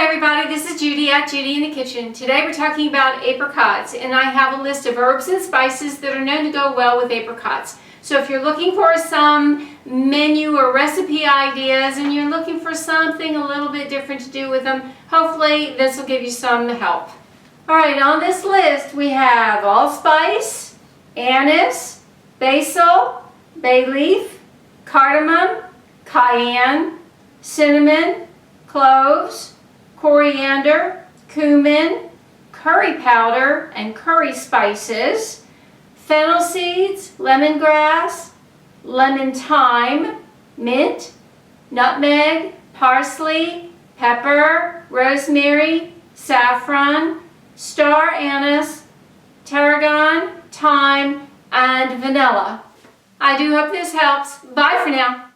Hi everybody, this is Judy at Judy in the Kitchen. Today we're talking about apricots, and I have a list of herbs and spices that are known to go well with apricots. So if you're looking for some menu or recipe ideas and you're looking for something a little bit different to do with them, hopefully this will give you some help. Alright, on this list we have allspice, anise, basil, bay leaf, cardamom, cayenne, cinnamon, cloves, coriander, cumin, curry powder and curry spices, fennel seeds, lemongrass, lemon thyme, mint, nutmeg, parsley, pepper, rosemary, saffron, star anise, tarragon, thyme, and vanilla. I do hope this helps. Bye for now.